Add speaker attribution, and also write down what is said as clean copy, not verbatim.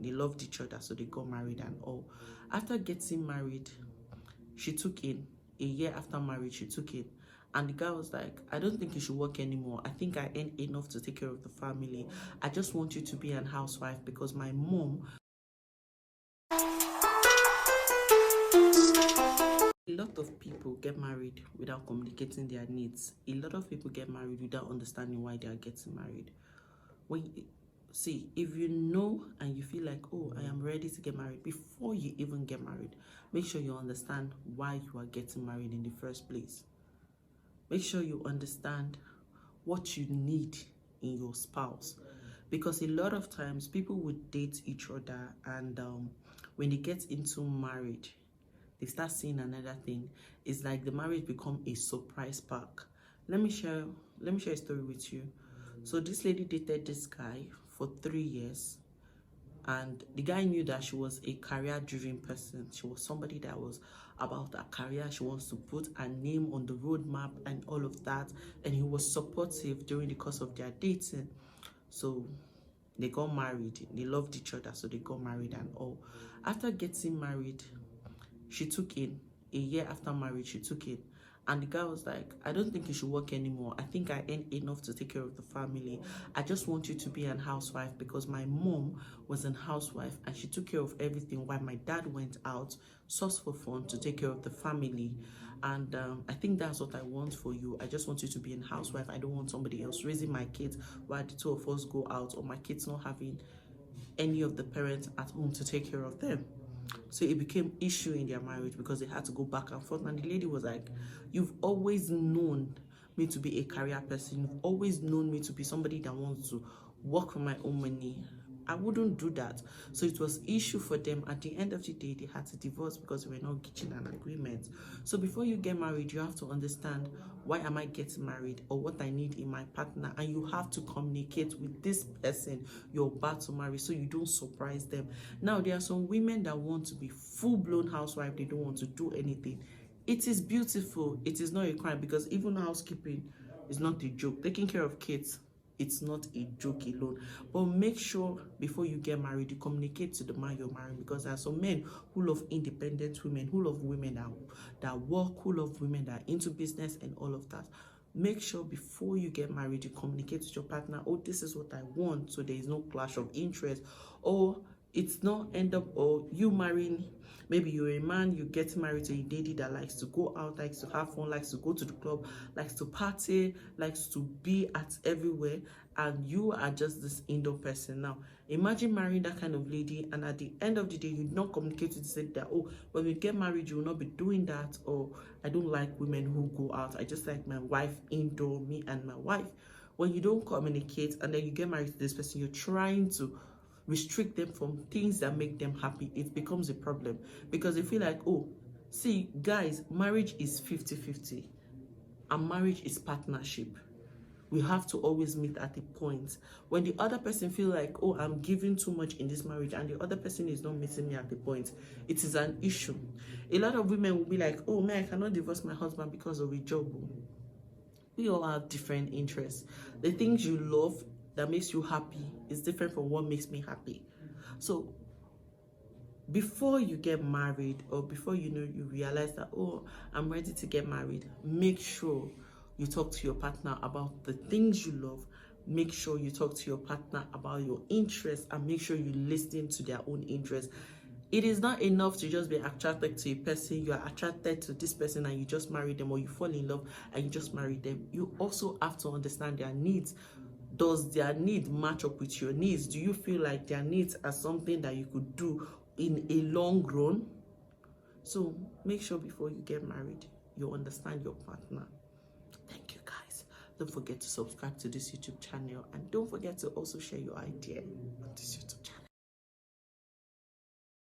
Speaker 1: They loved each other, so they got married and all. After getting married, she took in. A year after marriage, she took in. And the guy was like, I don't think you should work anymore. I think I earn enough to take care of the family. I just want you to be an housewife because my mom. A lot of people get married without communicating their needs. A lot of people get married without understanding why they are getting married. See, if you know and you feel like, oh, I am ready to get married, before you even get married, make sure you understand why you are getting married in the first place. Make sure you understand what you need in your spouse. Because a lot of times people would date each other, and when they get into marriage, they start seeing another thing. It's like the marriage become a surprise park. Let me share a story with you. So this lady dated this guy for 3 years, and the guy knew that she was a career-driven person. She was somebody that was about her career. She wants to put her name on the roadmap and all of that. And he was supportive during the course of their dating. So they got married. They loved each other, so they got married and all. After getting married, she took in. A year after marriage, she took in. And the guy was like, I don't think you should work anymore. I think I earn enough to take care of the family. I just want you to be an housewife because my mom was an housewife and she took care of everything while my dad went out, source for fun to take care of the family. And I think that's what I want for you. I just want you to be a housewife. I don't want somebody else raising my kids while the two of us go out, or my kids not having any of the parents at home to take care of them. So it became issue in their marriage because they had to go back and forth. And the lady was like, you've always known me to be a career person. You've always known me to be somebody that wants to work for my own money. I wouldn't do that. So it was issue for them. At the end of the day, they had to divorce because they were not reaching an agreement. So before you get married, you have to understand, why am I getting married, or what I need in my partner, and you have to communicate with this person you're about to marry so you don't surprise them. Now, there are some women that want to be full-blown housewife. They don't want to do anything. It is beautiful. It is not a crime, because even housekeeping is not a joke. Taking care of kids, it's not a joke alone. But make sure before you get married, you communicate to the man you're marrying, because there are some men who love independent women, who love women that work, who love women that are into business and all of that. Make sure before you get married, you communicate with your partner, oh, this is what I want, so there is no clash of interest, or it's not end up, or you marrying, maybe you're a man, you get married to a lady that likes to go out, likes to have fun, likes to go to the club, likes to party, likes to be at everywhere, and you are just this indoor person. Now imagine marrying that kind of lady, and at the end of the day, you not communicate to say that, oh, when we get married, you will not be doing that, or I don't like women who go out, I just like my wife indoor, me and my wife. When you don't communicate and then you get married to this person, you're trying to restrict them from things that make them happy. It becomes a problem, because they feel like, oh, see, guys, marriage is 50-50, and marriage is partnership. We have to always meet at a point. When the other person feel like, oh, I'm giving too much in this marriage, and the other person is not meeting me at the point, it is an issue. A lot of women will be like, oh man, I cannot divorce my husband because of a job. We all have different interests. The things you love that makes you happy is different from what makes me happy. So before you get married, or before you realize that, oh, I'm ready to get married, make sure you talk to your partner about the things you love. Make sure you talk to your partner about your interests, and make sure you listen to their own interests. It is not enough to just be attracted to a person. You are attracted to this person and you just marry them, or you fall in love and you just marry them. You also have to understand their needs. Does their need match up with your needs? Do you feel like their needs are something that you could do in a long run? So make sure before you get married, you understand your partner. Thank you, guys. Don't forget to subscribe to this YouTube channel, and don't forget to also share your idea on this YouTube channel.